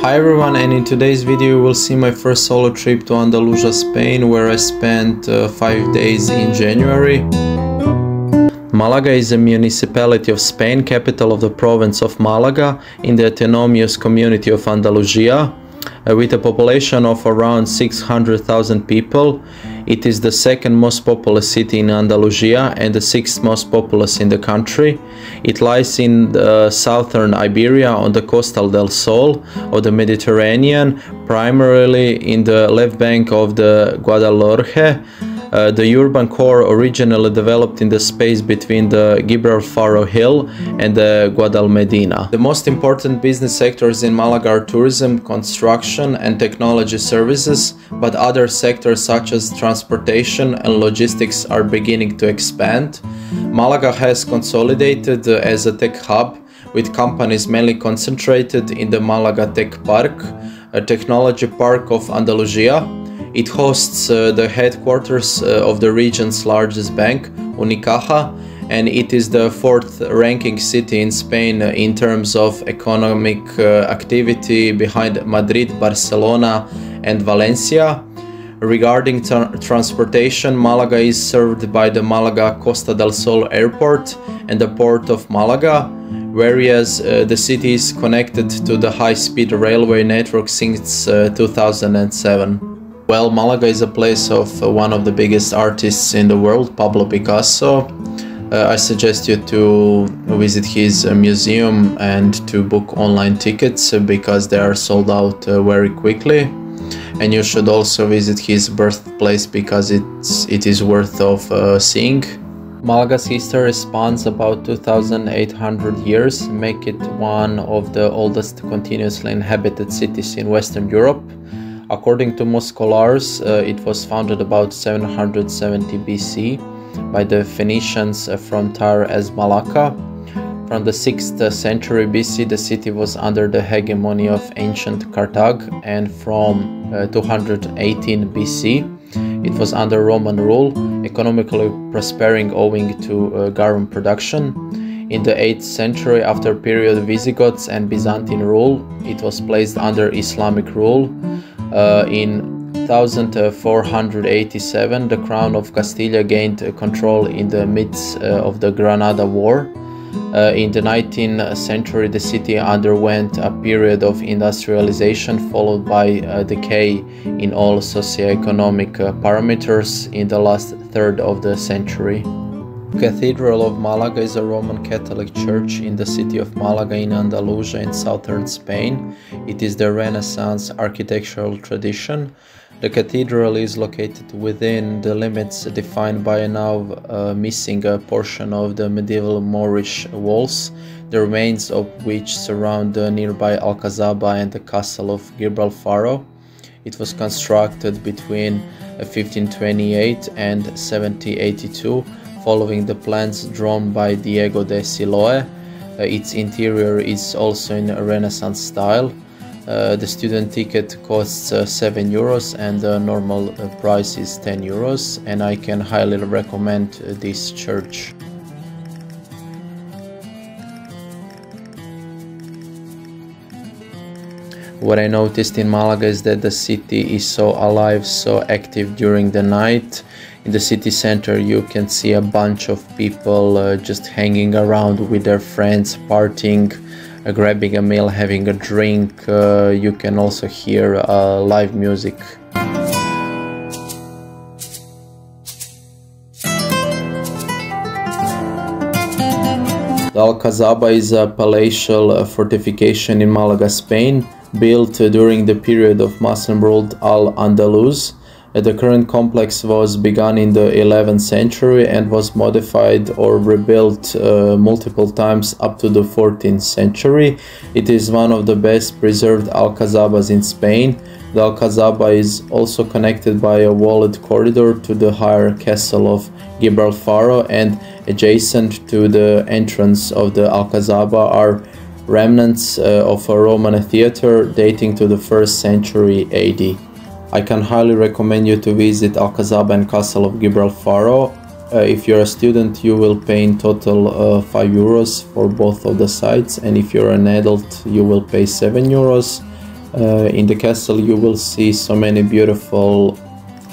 Hi everyone, and in today's video you will see my first solo trip to Andalusia, Spain, where I spent 5 days in January. Malaga is a municipality of Spain, capital of the province of Malaga, in the autonomous community of Andalusia. With a population of around 600,000 people, it is the second most populous city in Andalusia and the sixth most populous in the country. It lies in the southern Iberia on the Costa del Sol of the Mediterranean, primarily in the left bank of the Guadalhorce. The urban core originally developed in the space between the Gibraltar Hill and the Guadalmedina. The most important business sectors in Malaga are tourism, construction and technology services, but other sectors such as transportation and logistics are beginning to expand. Malaga has consolidated as a tech hub, with companies mainly concentrated in the Malaga Tech Park, a technology park of Andalusia. It hosts the headquarters of the region's largest bank, Unicaja, and it is the fourth ranking city in Spain in terms of economic activity, behind Madrid, Barcelona and Valencia. Regarding transportation, Malaga is served by the Malaga Costa del Sol airport and the port of Malaga, whereas the city is connected to the high-speed railway network since 2007. Well, Malaga is a place of one of the biggest artists in the world, Pablo Picasso. I suggest you to visit his museum and to book online tickets because they are sold out very quickly. And you should also visit his birthplace because it is worth of seeing. Malaga's history spans about 2,800 years, making it one of the oldest continuously inhabited cities in Western Europe. According to most scholars, it was founded about 770 BC by the Phoenicians from Tyre as Malacca. From the 6th century BC, the city was under the hegemony of ancient Carthage, and from 218 BC, it was under Roman rule, economically prospering owing to garum production. In the 8th century, after period of Visigoths and Byzantine rule, it was placed under Islamic rule. In 1487, the Crown of Castilla gained control in the midst of the Granada War. In the 19th century, the city underwent a period of industrialization followed by a decay in all socioeconomic parameters in the last third of the century. The Cathedral of Malaga is a Roman Catholic church in the city of Malaga in Andalusia in southern Spain. It is the Renaissance architectural tradition. The cathedral is located within the limits defined by a now missing portion of the medieval Moorish walls, the remains of which surround the nearby Alcazaba and the castle of Gibraltar. It was constructed between 1528 and 1782, following the plans drawn by Diego de Siloe. Its interior is also in a Renaissance style. The student ticket costs €7 and the normal price is €10, and I can highly recommend this church. What I noticed in Malaga is that the city is so alive, so active during the night. In the city center you can see a bunch of people just hanging around with their friends, partying, grabbing a meal, having a drink. You can also hear live music. The Alcazaba is a palatial fortification in Malaga, Spain, built during the period of Muslim-ruled Al-Andalus. The current complex was begun in the 11th century and was modified or rebuilt multiple times up to the 14th century. It is one of the best preserved Alcazabas in Spain. The Alcazaba is also connected by a walled corridor to the higher castle of Gibraltar, and adjacent to the entrance of the Alcazaba are remnants of a Roman theater dating to the 1st century AD. I can highly recommend you to visit Alcazaba and Castle of Gibraltar. If you're a student, you will pay in total €5 for both of the sites, and if you're an adult, you will pay €7. In the castle you will see so many beautiful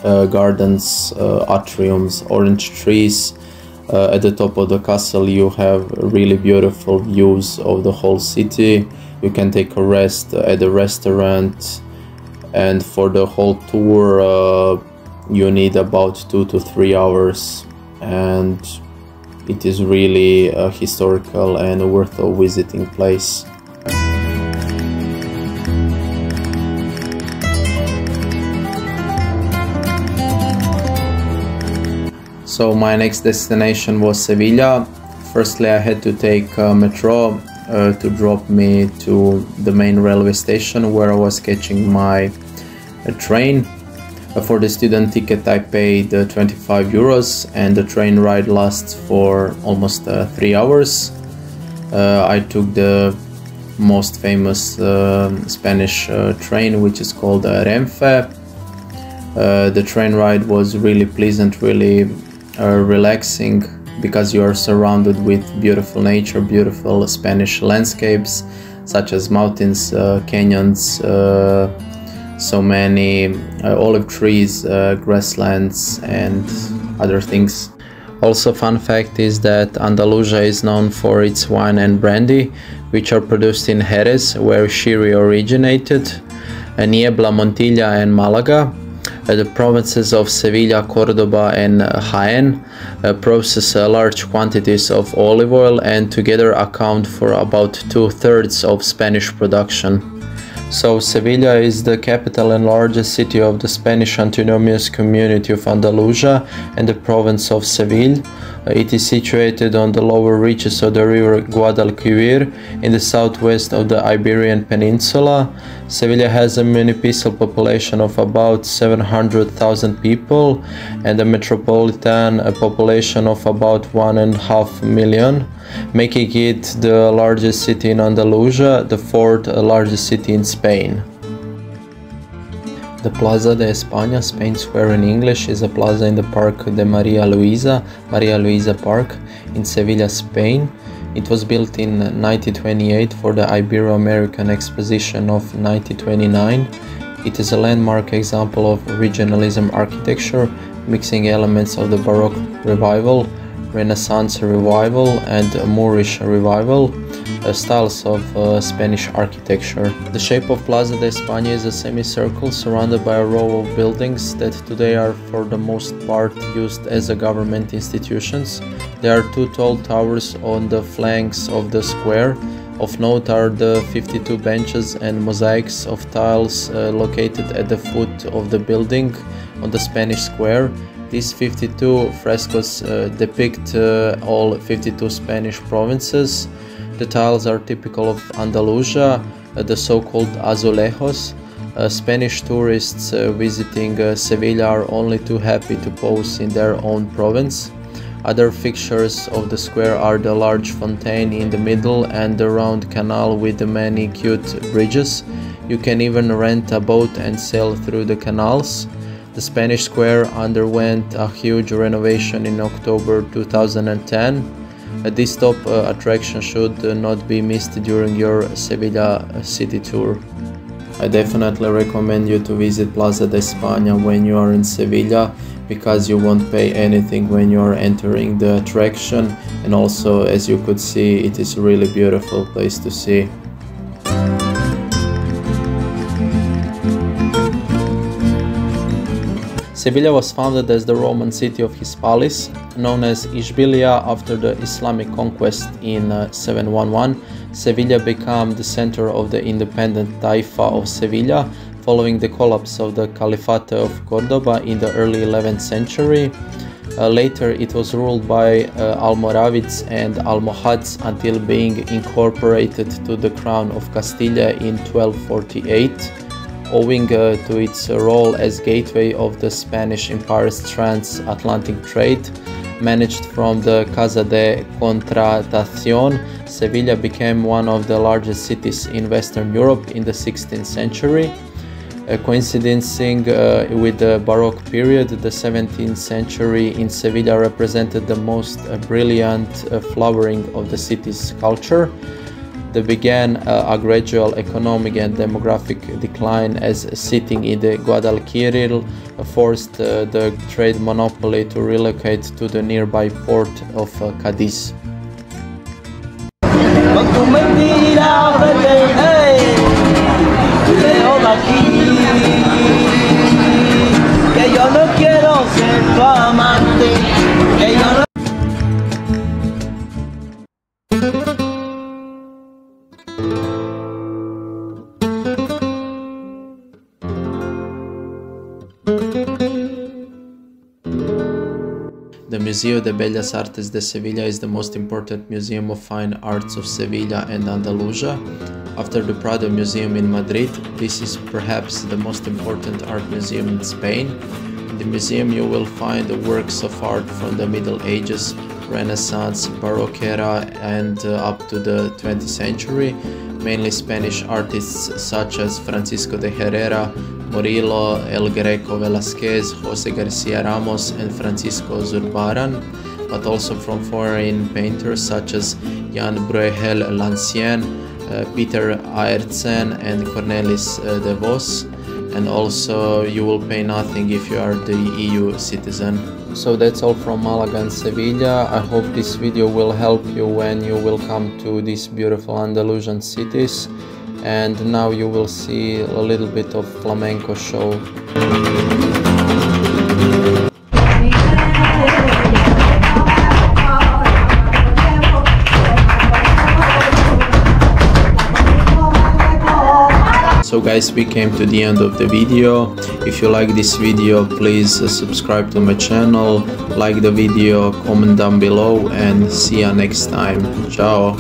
gardens, atriums, orange trees. At the top of the castle you have really beautiful views of the whole city. You can take a rest at the restaurant, and for the whole tour you need about 2 to 3 hours, and it is really a historical and worth a visiting place. So my next destination was Sevilla. Firstly, I had to take metro to drop me to the main railway station where I was catching my train. For the student ticket I paid 25 euros and the train ride lasts for almost 3 hours. I took the most famous Spanish train, which is called Renfe. The train ride was really pleasant, really relaxing, because you are surrounded with beautiful nature, beautiful Spanish landscapes such as mountains, canyons, so many olive trees, grasslands and other things. Also, fun fact is that Andalusia is known for its wine and brandy, which are produced in Jerez, where sherry originated, Niebla, Montilla and Malaga. The provinces of Sevilla, Cordoba and Jaén process large quantities of olive oil and together account for about 2/3 of Spanish production. So Sevilla is the capital and largest city of the Spanish autonomous community of Andalusia and the province of Seville. It is situated on the lower reaches of the river Guadalquivir in the southwest of the Iberian Peninsula. Sevilla has a municipal population of about 700,000 people and a metropolitan population of about 1.5 million, making it the largest city in Andalusia, the fourth largest city in Spain. The Plaza de Espana, Spain Square in English, is a plaza in the Park de Maria Luisa Park in Sevilla, Spain. It was built in 1928 for the Ibero-American Exposition of 1929. It is a landmark example of regionalism architecture, mixing elements of the Baroque Revival, Renaissance Revival and Moorish Revival, styles of Spanish architecture. The shape of Plaza de Espana is a semicircle surrounded by a row of buildings that today are for the most part used as government institutions. There are 2 tall towers on the flanks of the square. Of note are the 52 benches and mosaics of tiles located at the foot of the building on the Spanish square. These 52 frescoes depict all 52 Spanish provinces. The tiles are typical of Andalusia, the so-called azulejos. Spanish tourists visiting Sevilla are only too happy to pose in their own province. Other fixtures of the square are the large fontaine in the middle and the round canal with the many cute bridges. You can even rent a boat and sail through the canals. The Spanish square underwent a huge renovation in October 2010. This top attraction should not be missed during your Sevilla city tour. I definitely recommend you to visit Plaza de Espana when you are in Sevilla, because you won't pay anything when you are entering the attraction, and also, as you could see, it is a really beautiful place to see. Sevilla was founded as the Roman city of Hispalis, known as Ishbilia after the Islamic conquest in 711. Sevilla became the center of the independent Taifa of Sevilla following the collapse of the Caliphate of Cordoba in the early 11th century. Later it was ruled by Almoravids and Almohads until being incorporated to the crown of Castilla in 1248. Owing to its role as gateway of the Spanish Empire's transatlantic trade, managed from the Casa de Contratación, Sevilla became one of the largest cities in Western Europe in the 16th century. Coinciding with the Baroque period, the 17th century in Sevilla represented the most brilliant flowering of the city's culture. They began a gradual economic and demographic decline as sitting in the Guadalquivir forced the trade monopoly to relocate to the nearby port of Cadiz. The Museo de Bellas Artes de Sevilla is the most important museum of fine arts of Sevilla and Andalusia. After the Prado Museum in Madrid, this is perhaps the most important art museum in Spain. In the museum you will find the works of art from the Middle Ages, Renaissance, Baroque era and up to the 20th century. Mainly Spanish artists such as Francisco de Herrera, Murillo, El Greco Velázquez, José García Ramos and Francisco Zurbarán, but also from foreign painters such as Jan Bruegel L'Ancien, Peter Aertsen and Cornelis de Vos, and also you will pay nothing if you are the EU citizen. So that's all from Malaga and Sevilla. I hope this video will help you when you will come to these beautiful Andalusian cities. And now you will see a little bit of flamenco show. So guys, we came to the end of the video. If you like this video, please subscribe to my channel, like the video, comment down below and see you next time. Ciao!